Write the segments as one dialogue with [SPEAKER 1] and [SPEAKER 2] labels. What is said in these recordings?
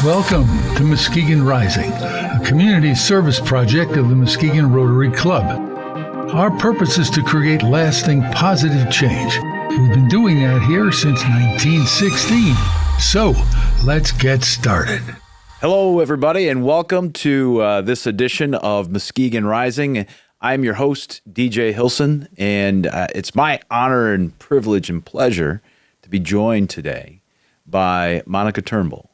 [SPEAKER 1] Welcome to Muskegon Rising, a community service project of the Muskegon Rotary Club. Our purpose is to create lasting positive change. We've been doing that here since 1916. So, let's get started.
[SPEAKER 2] Hello, everybody, and welcome to this edition of Muskegon Rising. I'm your host, DJ Hilson, and it's my honor and privilege and pleasure to be joined today by Monica Turnbull.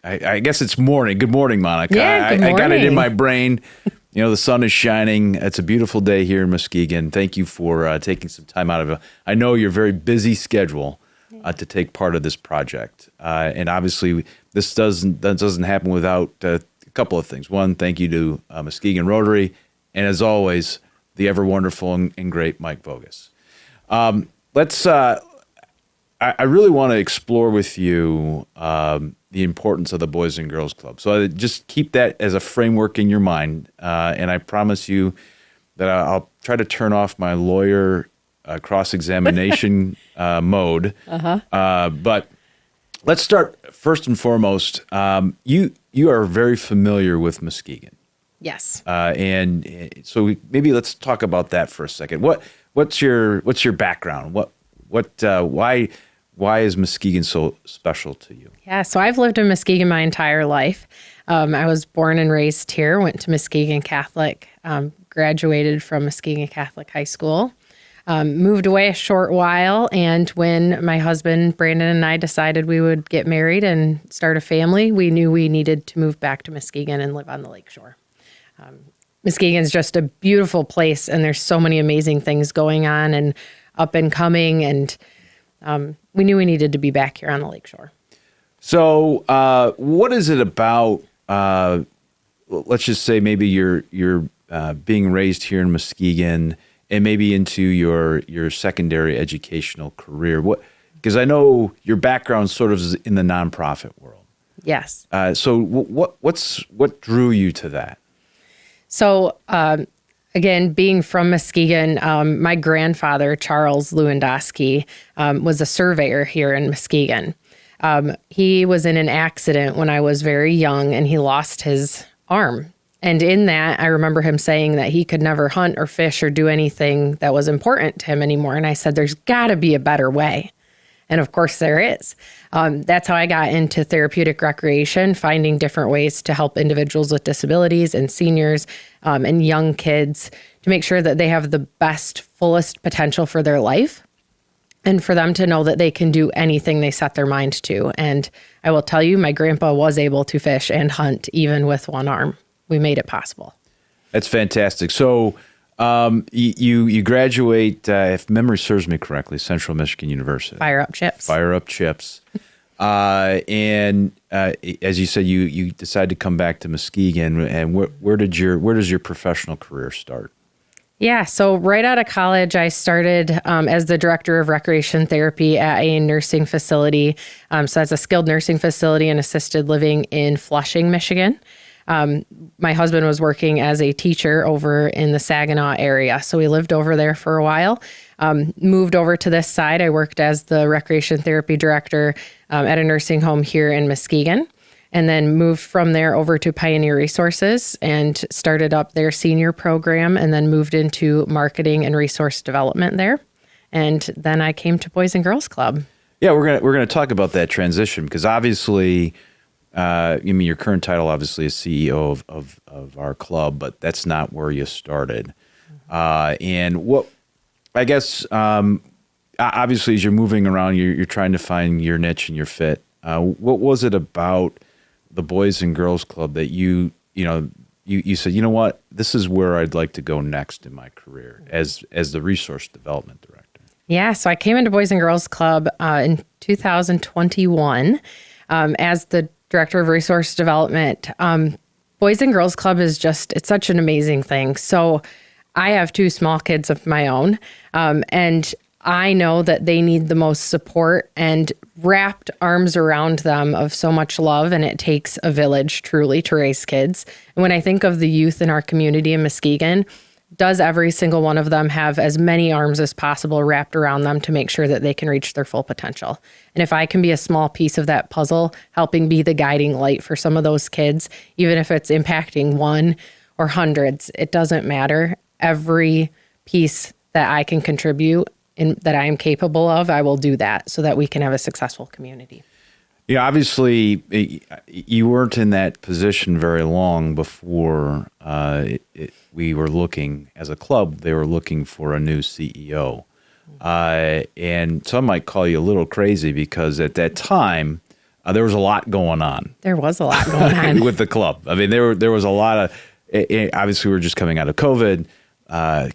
[SPEAKER 2] I guess it's morning. Good morning, Monica.
[SPEAKER 3] Yeah, good morning.
[SPEAKER 2] I got it in my brain. You know, the sun is shining. It's a beautiful day here in Muskegon. Thank you for taking some time out of it. I know your very busy schedule to take part of this project. And obviously, this doesn't happen without a couple of things. One, thank you to Muskegon Rotary. And as always, the ever wonderful and great Mike Vogus. I really want to explore with you the importance of the Boys and Girls Club. So just keep that as a framework in your mind. And I promise you that I'll try to turn off my lawyer cross-examination mode. But let's start first and foremost. You are very familiar with Muskegon.
[SPEAKER 3] Yes.
[SPEAKER 2] And so maybe let's talk about that for a second. What's your background? Why is Muskegon so special to you?
[SPEAKER 3] Yeah, so I've lived in Muskegon my entire life. I was born and raised here, went to Muskegon Catholic, graduated from Muskegon Catholic High School, moved away a short while, and when my husband, Brandon, and I decided we would get married and start a family, we knew we needed to move back to Muskegon and live on the lakeshore. Muskegon's just a beautiful place, and there's so many amazing things going on and up and coming, and we knew we needed to be back here on the lakeshore.
[SPEAKER 2] So what is it about, let's just say maybe you're being raised here in Muskegon and maybe into your secondary educational career? Because I know your background sort of is in the nonprofit world.
[SPEAKER 3] Yes.
[SPEAKER 2] So what drew you to that?
[SPEAKER 3] So, again, being from Muskegon, my grandfather, Charles Lewandowski, was a surveyor here in Muskegon. He was in an accident when I was very young, and he lost his arm. And in that, I remember him saying that he could never hunt or fish or do anything that was important to him anymore. And I said, there's got to be a better way. And of course there is. That's how I got into therapeutic recreation, finding different ways to help individuals with disabilities and seniors and young kids to make sure that they have the best, fullest potential for their life and for them to know that they can do anything they set their mind to. And I will tell you, my grandpa was able to fish and hunt even with one arm. We made it possible. That's
[SPEAKER 2] fantastic. So you graduate, if memory serves me correctly, Central Michigan University.
[SPEAKER 3] Fire up chips.
[SPEAKER 2] And as you said, you decided to come back to Muskegon. And where does your professional career start?
[SPEAKER 3] Yeah, so right out of college, I started as the director of recreation therapy at a nursing facility. So that's a skilled nursing facility and assisted living in Flushing, Michigan. My husband was working as a teacher over in the Saginaw area. So we lived over there for a while, moved over to this side. I worked as the recreation therapy director at a nursing home here in Muskegon, and then moved from there over to Pioneer Resources and started up their senior program, and then moved into marketing and resource development there. And then I came to Boys and Girls Club.
[SPEAKER 2] Yeah, we're gonna talk about that transition, because obviously, your current title obviously is CEO of our club, but that's not where you started. And what I guess obviously as you're moving around, you're trying to find your niche and your fit. What was it about the Boys and Girls Club that you said, you know what, this is where I'd like to go next in my career as the resource development director?
[SPEAKER 3] Yeah, so I came into Boys and Girls Club in 2021 as the director of resource development. Boys and Girls Club is it's such an amazing thing. So I have two small kids of my own, and I know that they need the most support and wrapped arms around them of so much love, and it takes a village truly to raise kids. And when I think of the youth in our community in Muskegon, does every single one of them have as many arms as possible wrapped around them to make sure that they can reach their full potential? And if I can be a small piece of that puzzle, helping be the guiding light for some of those kids, even if it's impacting one or hundreds, it doesn't matter. Every piece that I can contribute and that I am capable of, I will do that so that we can have a successful community.
[SPEAKER 2] Yeah, obviously, you weren't in that position very long before we were looking, as a club, they were looking for a new CEO. And some might call you a little crazy because at that time, there was a lot going on.
[SPEAKER 3] There was a lot going on.
[SPEAKER 2] With the club. I mean, there was a lot of, obviously, we were just coming out of COVID,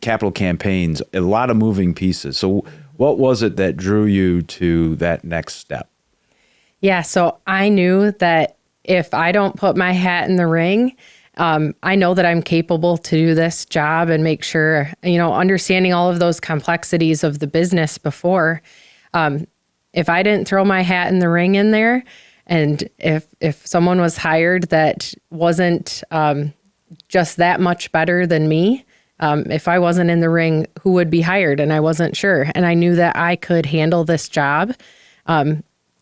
[SPEAKER 2] capital campaigns, a lot of moving pieces. So what was it that drew you to that next step?
[SPEAKER 3] Yeah, so I knew that if I don't put my hat in the ring, I know that I'm capable to do this job and make sure, understanding all of those complexities of the business before, if I didn't throw my hat in the ring in there, and if someone was hired that wasn't just that much better than me, if I wasn't in the ring, who would be hired? And I wasn't sure. And I knew that I could handle this job.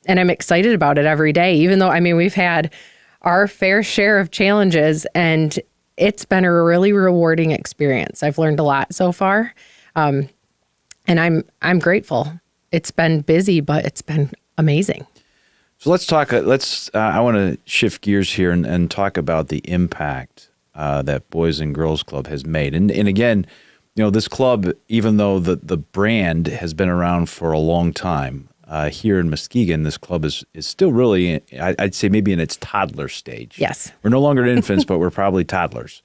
[SPEAKER 3] And I'm excited about it every day, even though, we've had our fair share of challenges and it's been a really rewarding experience. I've learned a lot so far. And I'm grateful. It's been busy, but it's been amazing.
[SPEAKER 2] So let's talk, I want to shift gears here and talk about the impact that Boys and Girls Club has made. And again, this club, even though the brand has been around for a long time, here in Muskegon, this club is still really, I'd say maybe in its toddler stage.
[SPEAKER 3] Yes.
[SPEAKER 2] We're no longer infants, but we're probably toddlers.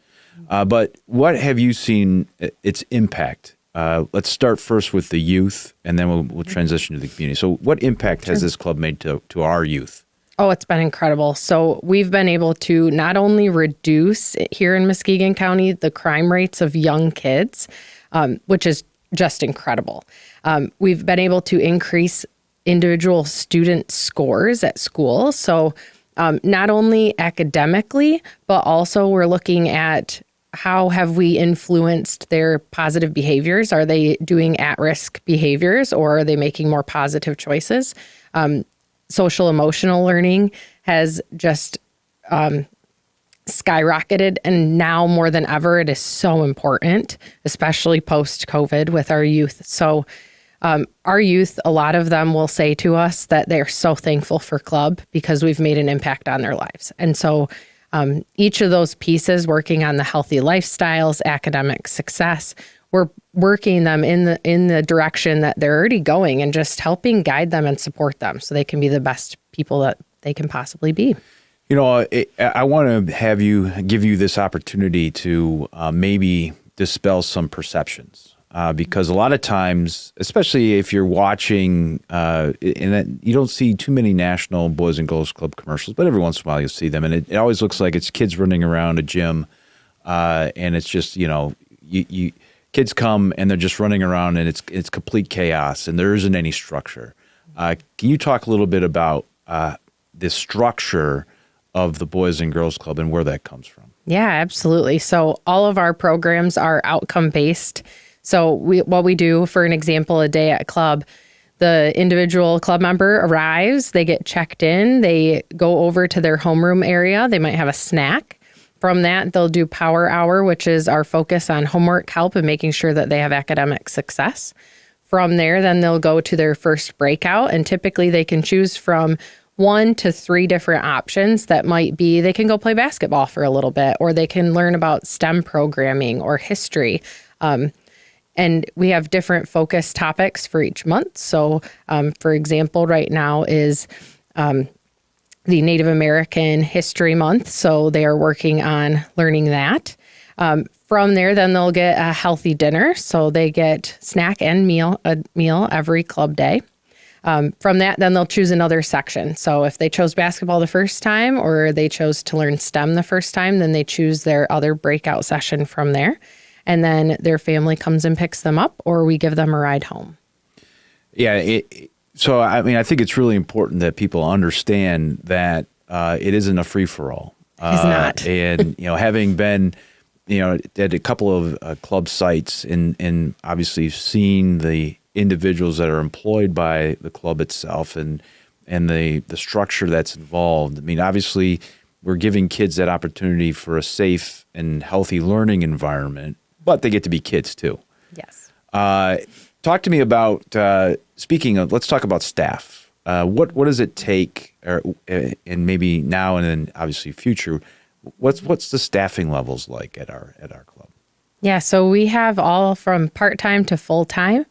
[SPEAKER 2] But what have you seen its impact? Let's start first with the youth, and then we'll transition to the community. So what impact has this club made to our youth?
[SPEAKER 3] Oh, it's been incredible. So we've been able to not only reduce here in Muskegon County the crime rates of young kids, which is just incredible. We've been able to increase individual student scores at school. So not only academically, but also we're looking at how have we influenced their positive behaviors? Are they doing at-risk behaviors or are they making more positive choices? Social emotional learning has just skyrocketed, and now more than ever, it is so important, especially post-COVID with our youth. So our youth, a lot of them will say to us that they're so thankful for club because we've made an impact on their lives. And so each of those pieces, working on the healthy lifestyles, academic success, we're working them in the direction that they're already going and just helping guide them and support them so they can be the best people that they can possibly be.
[SPEAKER 2] I want to give you this opportunity to maybe dispel some perceptions. Because a lot of times, especially if you're watching, and you don't see too many national Boys and Girls Club commercials, but every once in a while you'll see them, and it always looks like it's kids running around a gym, and it's just kids come and they're just running around and it's complete chaos and there isn't any structure. Can you talk a little bit about the structure of the Boys and Girls Club and where that comes from?
[SPEAKER 3] Yeah, absolutely. So all of our programs are outcome based. So what we do, for an example, a day at club, the individual club member arrives, they get checked in, they go over to their homeroom area, they might have a snack. From that, they'll do Power Hour, which is our focus on homework help and making sure that they have academic success. From there, then they'll go to their first breakout, and typically they can choose from 1 to 3 different options that might be, they can go play basketball for a little bit, or they can learn about STEM programming or history. And we have different focus topics for each month. So, for example, right now is the Native American History Month. So they are working on learning that. From there, then they'll get a healthy dinner. So they get snack and a meal every club day. From that, then they'll choose another section. So if they chose basketball the first time or they chose to learn STEM the first time, then they choose their other breakout session from there. And then their family comes and picks them up, or we give them a ride home. Yeah.
[SPEAKER 2] So, I think it's really important that people understand that it isn't a free-for-all.
[SPEAKER 3] It's not.
[SPEAKER 2] And, having been at a couple of club sites and obviously seen the individuals that are employed by the club itself and the structure that's involved. I mean, obviously, we're giving kids that opportunity for a safe and healthy learning environment, but they get to be kids too.
[SPEAKER 3] Yes.
[SPEAKER 2] Talk to me about, let's talk about staff. What does it take, and maybe now and then obviously future, what's the staffing levels like at our club?
[SPEAKER 3] Yeah, so we have all from part-time to full-time.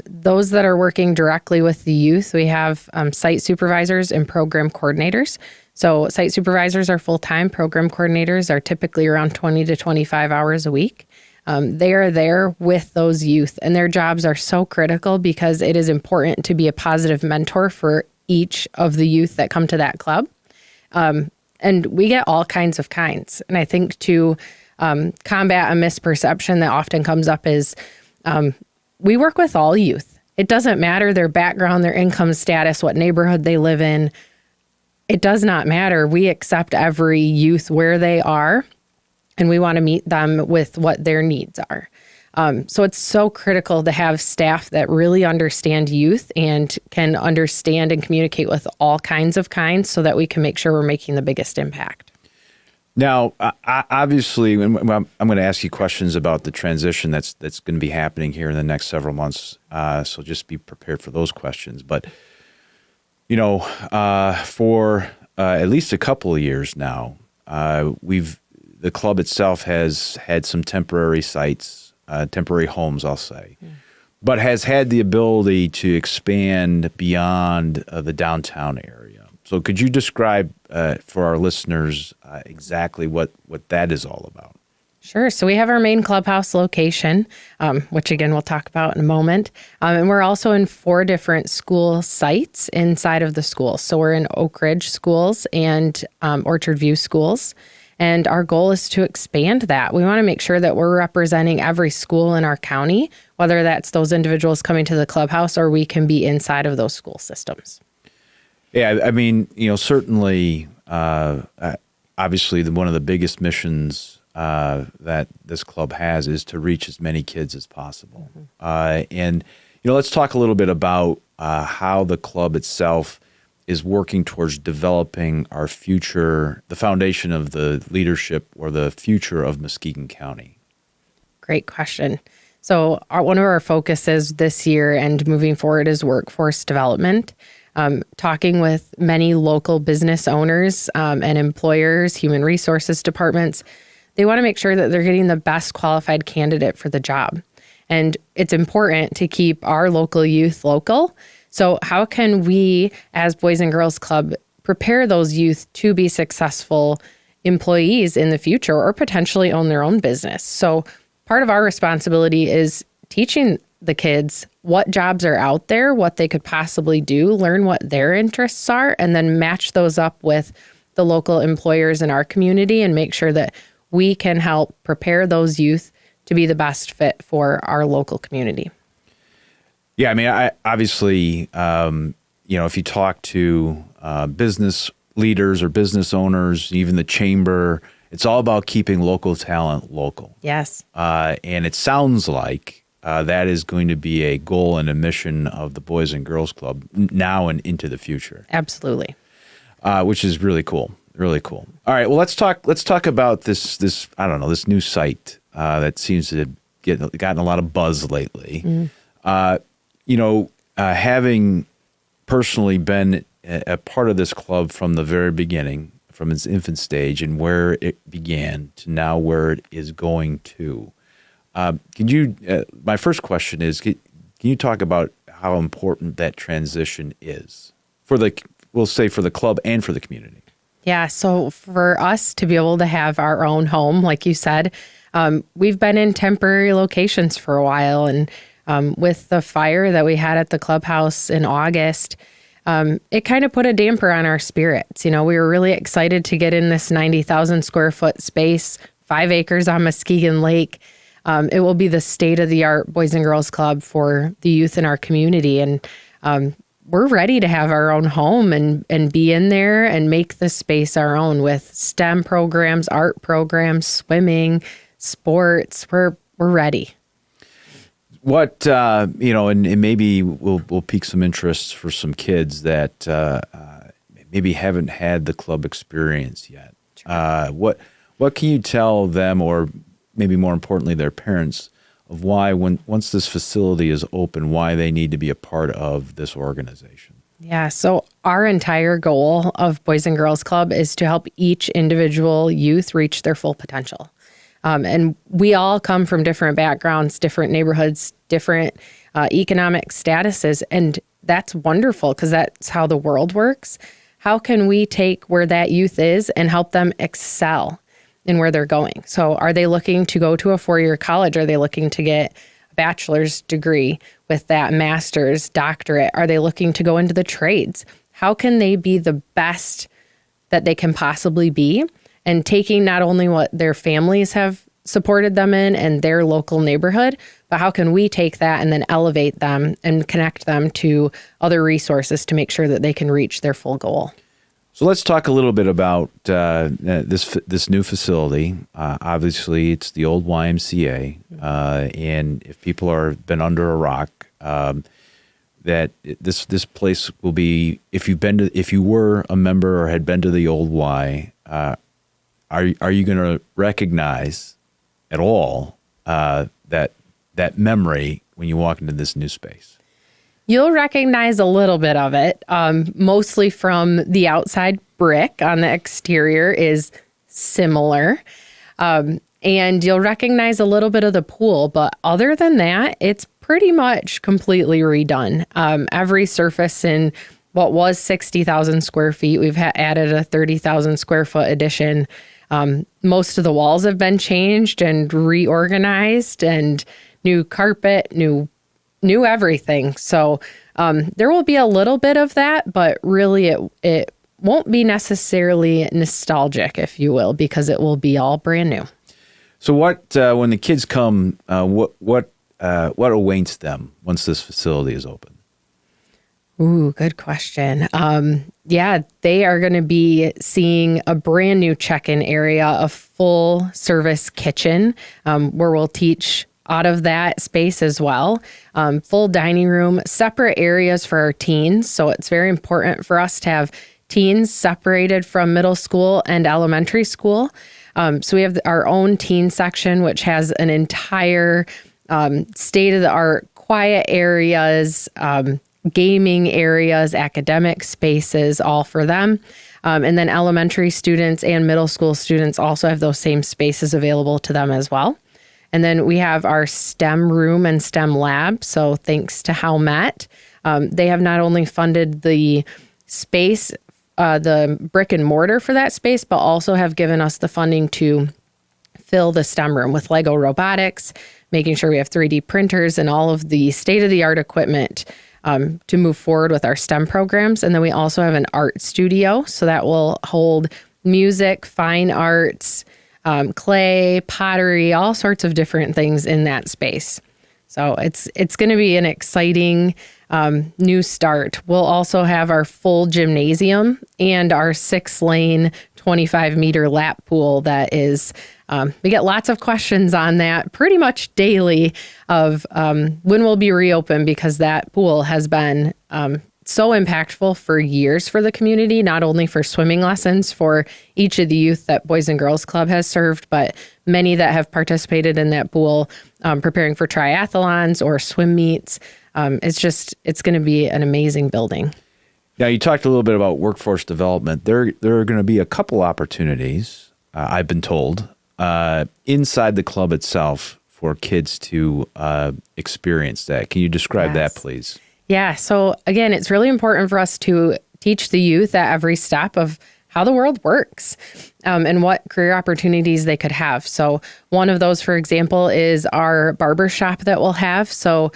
[SPEAKER 3] Those that are working directly with the youth, we have site supervisors and program coordinators. So site supervisors are full-time, program coordinators are typically around 20 to 25 hours a week. They are there with those youth, and their jobs are so critical because it is important to be a positive mentor for each of the youth that come to that club. And we get all kinds. And I think to combat a misperception that often comes up is we work with all youth. It doesn't matter their background, their income status, what neighborhood they live in. It does not matter. We accept every youth where they are, and we want to meet them with what their needs are. So it's so critical to have staff that really understand youth and can understand and communicate with all kinds so that we can make sure we're making the biggest impact.
[SPEAKER 2] Now, obviously, I'm going to ask you questions about the transition that's going to be happening here in the next several months. So just be prepared for those questions. But, for at least a couple of years now, the club itself has had some temporary sites, temporary homes, I'll say, but has had the ability to expand beyond the downtown area. So could you describe for our listeners exactly what that is all about?
[SPEAKER 3] Sure. So we have our main clubhouse location, which again, we'll talk about in a moment. And we're also in 4 different school sites inside of the schools. So we're in Oak Ridge schools and Orchard View schools. And our goal is to expand that. We want to make sure that we're representing every school in our county, whether that's those individuals coming to the clubhouse or we can be inside of those school systems.
[SPEAKER 2] Yeah, I mean, certainly, obviously, one of the biggest missions that this club has is to reach as many kids as possible. And let's talk a little bit about how the club itself is working towards developing our future, the foundation of the leadership or the future of Muskegon County.
[SPEAKER 3] Great question. So one of our focuses this year and moving forward is workforce development. Talking with many local business owners and employers, human resources departments, they want to make sure that they're getting the best qualified candidate for the job. And it's important to keep our local youth local. So how can we, as Boys and Girls Club, prepare those youth to be successful employees in the future or potentially own their own business? So part of our responsibility is teaching the kids what jobs are out there, what they could possibly do, learn what their interests are, and then match those up with the local employers in our community and make sure that we can help prepare those youth to be the best fit for our local community.
[SPEAKER 2] Yeah, I mean, obviously, if you talk to business leaders or business owners, even the chamber, it's all about keeping local talent local.
[SPEAKER 3] Yes.
[SPEAKER 2] And it sounds like that is going to be a goal and a mission of the Boys and Girls Club now and into the future.
[SPEAKER 3] Absolutely.
[SPEAKER 2] Which is really cool. Really cool. All right. Well, let's talk about this this new site that seems to have gotten a lot of buzz lately. Having personally been a part of this club from the very beginning, from its infant stage and where it began to now where it is going to, my first question is, can you talk about how important that transition is for the club and for the community?
[SPEAKER 3] Yeah. So for us to be able to have our own home, like you said, we've been in temporary locations for a while. And with the fire that we had at the clubhouse in August, it kind of put a damper on our spirits. We were really excited to get in this 90,000 square foot space, 5 acres on Muskegon Lake. It will be the state-of-the-art Boys and Girls Club for the youth in our community. And we're ready to have our own home and be in there and make the space our own with STEM programs, art programs, swimming, sports. We're ready.
[SPEAKER 2] What, and maybe we'll pique some interest for some kids that maybe haven't had the club experience yet. What can you tell them, or maybe more importantly, their parents, of why once this facility is open, why they need to be a part of this organization?
[SPEAKER 3] Yeah, so our entire goal of Boys and Girls Club is to help each individual youth reach their full potential. And we all come from different backgrounds, different neighborhoods, different economic statuses. And that's wonderful because that's how the world works. How can we take where that youth is and help them excel in where they're going? So are they looking to go to a 4-year college? Are they looking to get a bachelor's degree with that master's, doctorate? Are they looking to go into the trades? How can they be the best that they can possibly be? And taking not only what their families have supported them in and their local neighborhood, but how can we take that and then elevate them and connect them to other resources to make sure that they can reach their full goal?
[SPEAKER 2] So let's talk a little bit about this new facility. Obviously, it's the old YMCA, and if people are been under a rock, that this place will be. If you were a member or had been to the old Y, are you going to recognize at all that memory when you walk into this new space?
[SPEAKER 3] You'll recognize a little bit of it, mostly from the outside. Brick on the exterior is similar. And you'll recognize a little bit of the pool, but other than that, it's pretty much completely redone. Every surface in what was 60,000 square feet, we've added a 30,000 square foot addition. Most of the walls have been changed and reorganized, and new carpet, new everything. So there will be a little bit of that, but really it won't be necessarily nostalgic, if you will, because it will be all brand new.
[SPEAKER 2] So what when the kids come, what awaits them once this facility is open?
[SPEAKER 3] Ooh, good question. Yeah, they are going to be seeing a brand new check-in area, a full service kitchen, where we'll teach out of that space as well. Full dining room, separate areas for our teens. So it's very important for us to have teens separated from middle school and elementary school. So we have our own teen section, which has an entire state-of-the-art quiet areas, gaming areas, academic spaces, all for them. And then elementary students and middle school students also have those same spaces available to them as well. And then we have our STEM room and STEM lab. So thanks to How Met, they have not only funded the space, the brick and mortar for that space, but also have given us the funding to fill the STEM room with Lego robotics, making sure we have 3D printers and all of the state-of-the-art equipment to move forward with our STEM programs. And then we also have an art studio. So that will hold music, fine arts, clay, pottery, all sorts of different things in that space. So it's going to be an exciting new start. We'll also have our full gymnasium and our 6-lane, 25-meter lap pool that is, we get lots of questions on that pretty much daily of when we'll be reopened, because that pool has been so impactful for years for the community, not only for swimming lessons for each of the youth that Boys and Girls Club has served, but many that have participated in that pool preparing for triathlons or swim meets. It's going to be an amazing building.
[SPEAKER 2] Now, you talked a little bit about workforce development. There are going to be a couple opportunities, I've been told, inside the club itself for kids to experience that. Can you describe that, please?
[SPEAKER 3] Yeah. So again, it's really important for us to teach the youth at every step of how the world works and what career opportunities they could have. So one of those, for example, is our barber shop that we'll have. So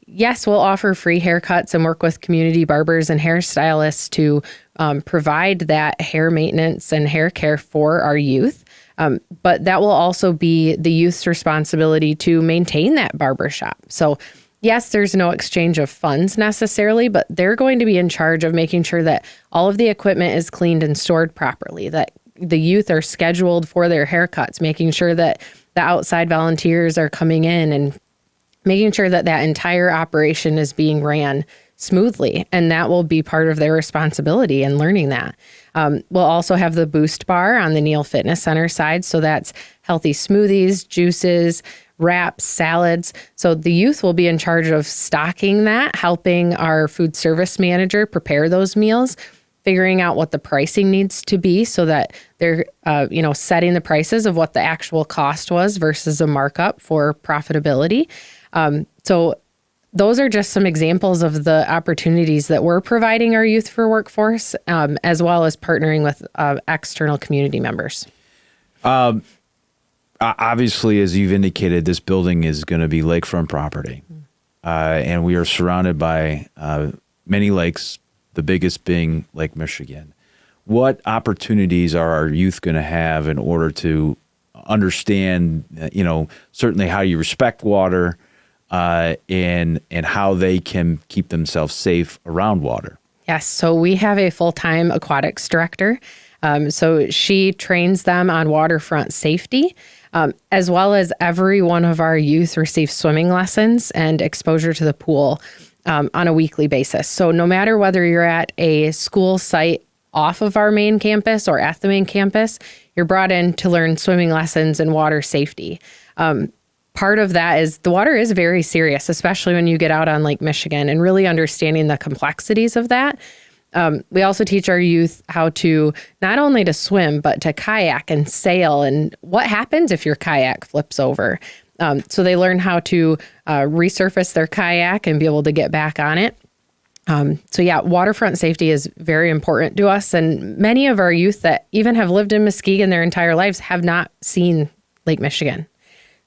[SPEAKER 3] yes, we'll offer free haircuts and work with community barbers and hairstylists to provide that hair maintenance and hair care for our youth. But that will also be the youth's responsibility to maintain that barber shop. So yes, there's no exchange of funds necessarily, but they're going to be in charge of making sure that all of the equipment is cleaned and stored properly, that the youth are scheduled for their haircuts, making sure that the outside volunteers are coming in and making sure that that entire operation is being ran smoothly. And that will be part of their responsibility in learning that. We'll also have the Boost Bar on the Neal Fitness Center side. So that's healthy smoothies, juices, wraps, salads. So the youth will be in charge of stocking that, helping our food service manager prepare those meals, figuring out what the pricing needs to be so that they're, setting the prices of what the actual cost was versus a markup for profitability. So those are just some examples of the opportunities that we're providing our youth for workforce, as well as partnering with external community members.
[SPEAKER 2] Obviously, as you've indicated, this building is going to be lakefront property. And we are surrounded by many lakes, the biggest being Lake Michigan. What opportunities are our youth going to have in order to understand, certainly how you respect water, and how they can keep themselves safe around water?
[SPEAKER 3] Yes. So we have a full-time aquatics director. So she trains them on waterfront safety, as well as every one of our youth receives swimming lessons and exposure to the pool on a weekly basis. So no matter whether you're at a school site off of our main campus or at the main campus, you're brought in to learn swimming lessons and water safety. Part of that is the water is very serious, especially when you get out on Lake Michigan, and really understanding the complexities of that. We also teach our youth how to not only to swim, but to kayak and sail, and what happens if your kayak flips over. So they learn how to resurface their kayak and be able to get back on it. Waterfront safety is very important to us. And many of our youth that even have lived in Muskegon their entire lives have not seen Lake Michigan.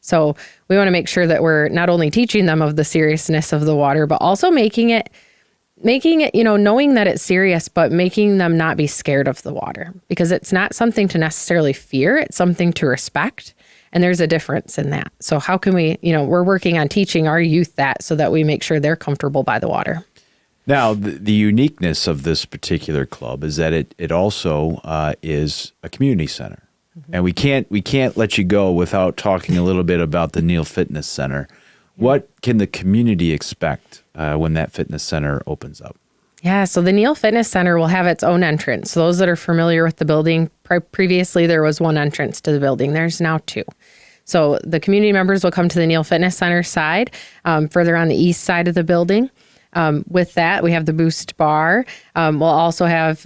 [SPEAKER 3] So we want to make sure that we're not only teaching them of the seriousness of the water, but also making it, knowing that it's serious, but making them not be scared of the water, because it's not something to necessarily fear. It's something to respect. And there's a difference in that. So how can we, we're working on teaching our youth that so that we make sure they're comfortable by the water.
[SPEAKER 2] Now, the uniqueness of this particular club is that it also is a community center. Mm-hmm. And we can't let you go without talking a little bit about the Neal Fitness Center. What can the community expect when that fitness center opens up?
[SPEAKER 3] Yeah, so the Neal Fitness Center will have its own entrance. So those that are familiar with the building, previously there was one entrance to the building. There's now two. So the community members will come to the Neal Fitness Center side, further on the east side of the building. With that, we have the Boost Bar. We'll also have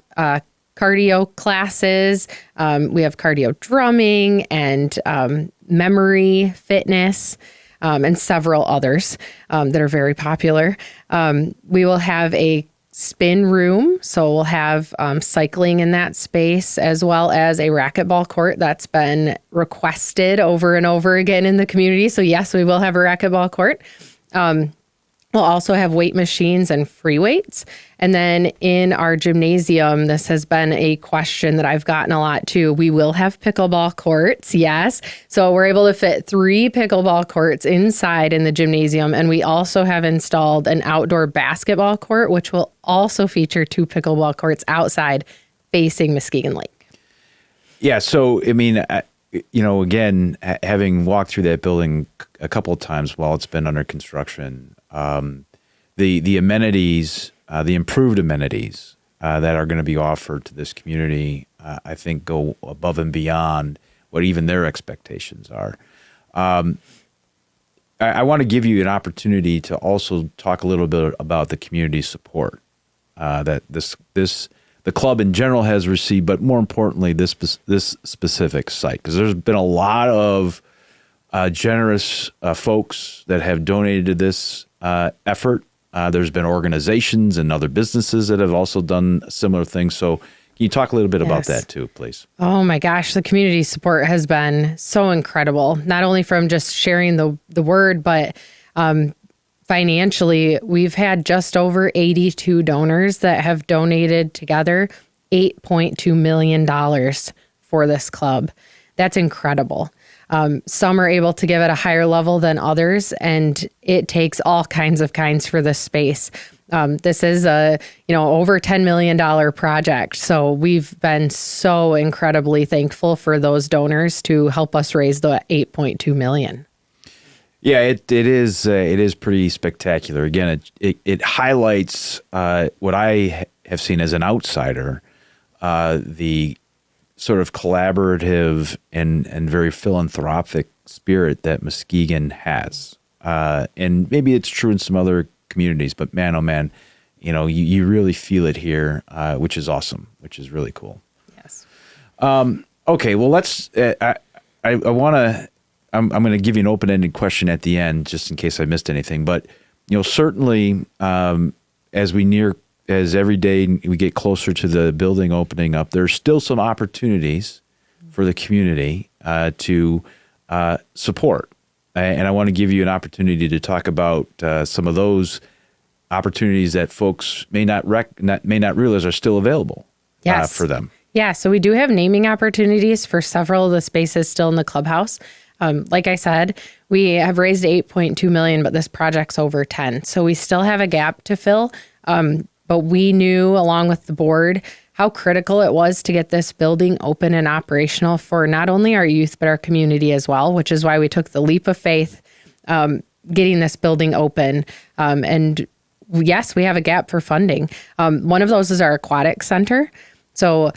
[SPEAKER 3] cardio classes. We have cardio drumming and memory fitness. And several others that are very popular. We will have a spin room, so we'll have cycling in that space, as well as a racquetball court that's been requested over and over again in the community. So yes, we will have a racquetball court. We'll also have weight machines and free weights. And then in our gymnasium, this has been a question that I've gotten a lot too. We will have pickleball courts, yes. So we're able to fit 3 pickleball courts inside in the gymnasium. And we also have installed an outdoor basketball court, which will also feature 2 pickleball courts outside facing Muskegon Lake.
[SPEAKER 2] Yeah, so, again, having walked through that building a couple of times while it's been under construction, the amenities, the improved amenities that are going to be offered to this community, I think go above and beyond what even their expectations are. I want to give you an opportunity to also talk a little bit about the community support that the club in general has received, but more importantly, this specific site, because there's been a lot of generous folks that have donated to this effort. There's been organizations and other businesses that have also done similar things. So can you talk a little bit about that too, please? Oh
[SPEAKER 3] my gosh, the community support has been so incredible, not only from just sharing the word, but financially, we've had just over 82 donors that have donated together $8.2 million for this club. That's incredible. Some are able to give at a higher level than others, and it takes all kinds for this space. This is a, over $10 million project. So we've been so incredibly thankful for those donors to help us raise the $8.2 million.
[SPEAKER 2] Yeah, it is pretty spectacular. Again, it highlights what I have seen as an outsider, the sort of collaborative and very philanthropic spirit that Muskegon has. And maybe it's true in some other communities, but man, oh man, you really feel it here, which is awesome, which is really cool.
[SPEAKER 3] Yes.
[SPEAKER 2] Okay, well, I'm going to give you an open-ended question at the end, just in case I missed anything. But certainly, as every day we get closer to the building opening up, there's still some opportunities for the community to support. And I want to give you an opportunity to talk about some of those opportunities that folks may not realize are still available for them.
[SPEAKER 3] Yeah, so we do have naming opportunities for several of the spaces still in the clubhouse. Like I said, we have raised $8.2 million, but this project's over 10. So we still have a gap to fill. But we knew, along with the board, how critical it was to get this building open and operational for not only our youth, but our community as well, which is why we took the leap of faith, getting this building open. And yes, we have a gap for funding. One of those is our aquatic center. So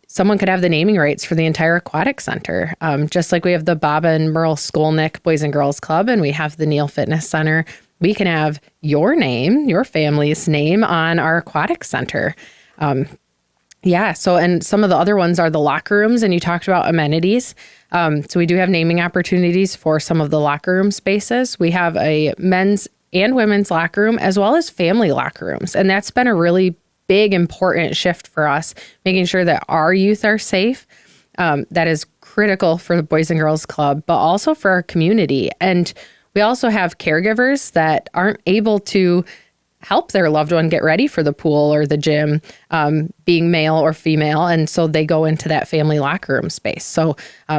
[SPEAKER 3] someone could have the naming rights for the entire aquatic center, just like we have the Bob and Merle Skolnick Boys and Girls Club, and we have the Neal Fitness Center. We can have your name, your family's name on our aquatic center. So, and some of the other ones are the locker rooms, and you talked about amenities. So we do have naming opportunities for some of the locker room spaces. We have a men's and women's locker room, as well as family locker rooms. And that's been a really big, important shift for us, making sure that our youth are safe. That is critical for the Boys and Girls Club, but also for our community. And we also have caregivers that aren't able to help their loved one get ready for the pool or the gym, being male or female. And so they go into that family locker room space. So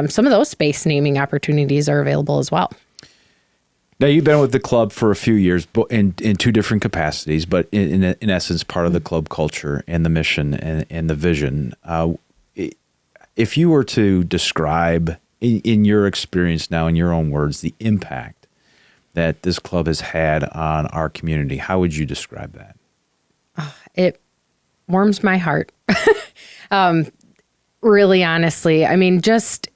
[SPEAKER 3] some of those space naming opportunities are available as well.
[SPEAKER 2] Now, you've been with the club for a few years in two different capacities, but in essence, part of the club culture and the mission and the vision. If you were to describe, in your experience now, in your own words, the impact that this club has had on our community, how would you describe that?
[SPEAKER 3] It warms my heart. Really, honestly. I mean, just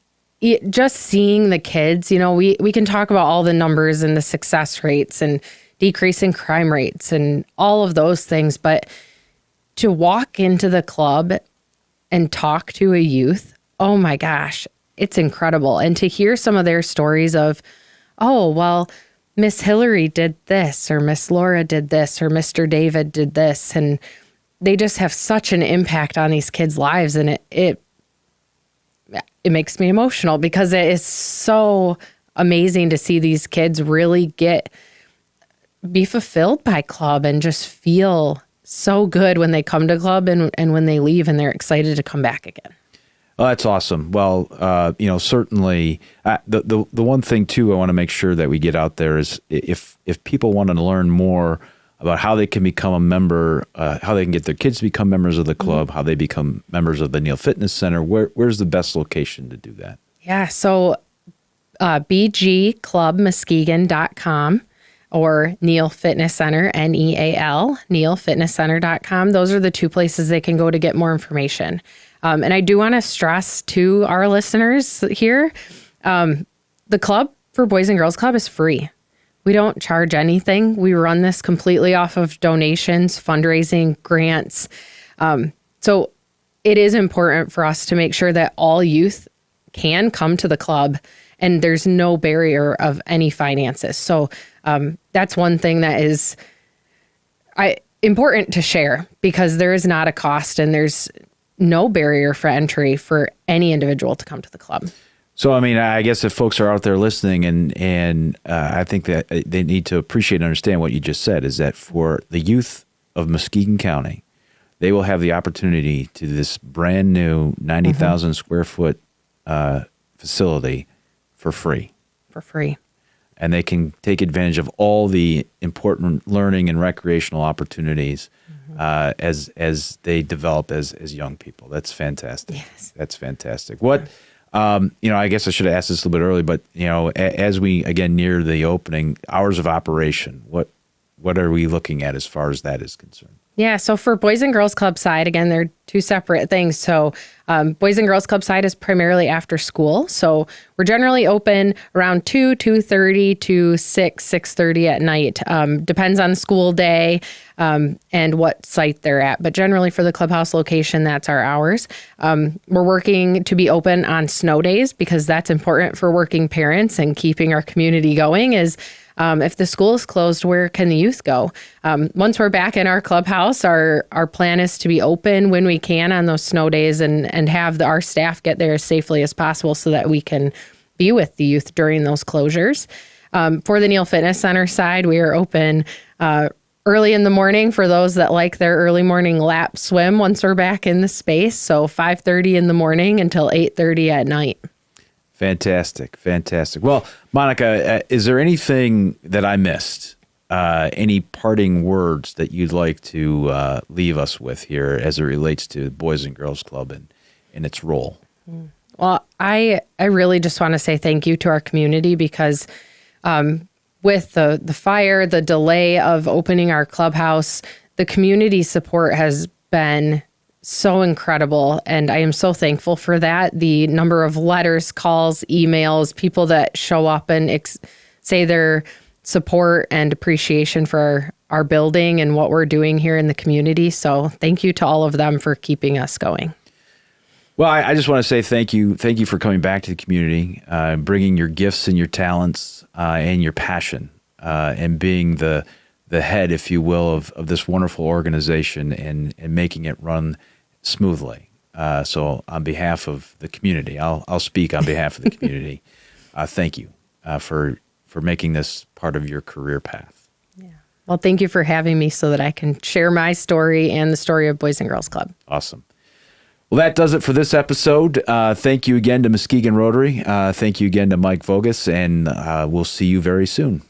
[SPEAKER 3] seeing the kids, we can talk about all the numbers and the success rates and decreasing crime rates and all of those things, but to walk into the club and talk to a youth, oh my gosh, it's incredible. And to hear some of their stories of, oh, well, Miss Hillary did this, or Miss Laura did this, or Mr. David did this, and they just have such an impact on these kids' lives, and it makes me emotional because it is so amazing to see these kids really be fulfilled by club and just feel so good when they come to club and when they leave and they're excited to come back again.
[SPEAKER 2] Oh, that's awesome. Well, certainly the one thing too I want to make sure that we get out there is if people want to learn more about how they can become a member, how they can get their kids to become members of the club, how they become members of the Neal Fitness Center, where's the best location to do that?
[SPEAKER 3] Yeah, so bgclubmuskegon.com or Neal Fitness Center, NEAL, nealfitnesscenter.com. Those are the two places they can go to get more information. And I do want to stress to our listeners here, the club for Boys and Girls Club is free. We don't charge anything. We run this completely off of donations, fundraising, grants. So it is important for us to make sure that all youth can come to the club and there's no barrier of any finances. So that's one thing that is important to share because there is not a cost and there's no barrier for entry for any individual to come to the club.
[SPEAKER 2] So, I mean, I guess if folks are out there listening and I think that they need to appreciate and understand what you just said is that for the youth of Muskegon County, they will have the opportunity to this brand new 90,000 square foot facility for free.
[SPEAKER 3] For free.
[SPEAKER 2] and they can take advantage of all the important learning and recreational opportunities as they develop as young people. That's fantastic.
[SPEAKER 3] Yes.
[SPEAKER 2] That's fantastic. What, I guess I should have asked this a little bit early, but, as we, again, near the opening, hours of operation, what are we looking at as far as that is concerned?
[SPEAKER 3] Yeah, so for Boys and Girls Club side, again, they're two separate things. So Boys and Girls Club side is primarily after school. So we're generally open around 2:30 to 6:30 at night. Depends on school day and what site they're at. But generally for the clubhouse location, that's our hours. We're working to be open on snow days because that's important for working parents and keeping our community going is if the school is closed, where can the youth go? Once we're back in our clubhouse, our plan is to be open when we can on those snow days and have our staff get there as safely as possible so that we can be with the youth during those closures. For the Neal Fitness Center side, we are open early in the morning for those that like their early morning lap swim once we're back in the space. So 5:30 in the morning until 8:30 at night.
[SPEAKER 2] Fantastic. Well, Monica, is there anything that I missed? Any parting words that you'd like to leave us with here as it relates to Boys and Girls Club and its role?
[SPEAKER 3] Well, I really just want to say thank you to our community because with the fire, the delay of opening our clubhouse, the community support has been so incredible. And I am so thankful for that. The number of letters, calls, emails, people that show up and say their support and appreciation for our building and what we're doing here in the community. So thank you to all of them for keeping us going.
[SPEAKER 2] Well, I just want to say thank you. Thank you for coming back to the community, bringing your gifts and your talents and your passion and being the head, if you will, of this wonderful organization and making it run smoothly. So on behalf of the community, I'll speak on behalf of the community. Thank you for making this part of your career path.
[SPEAKER 3] Yeah. Well, thank you for having me so that I can share my story and the story of Boys and Girls Club.
[SPEAKER 2] Awesome. Well, that does it for this episode. Thank you again to Muskegon Rotary. Thank you again to Mike Vogus, and we'll see you very soon.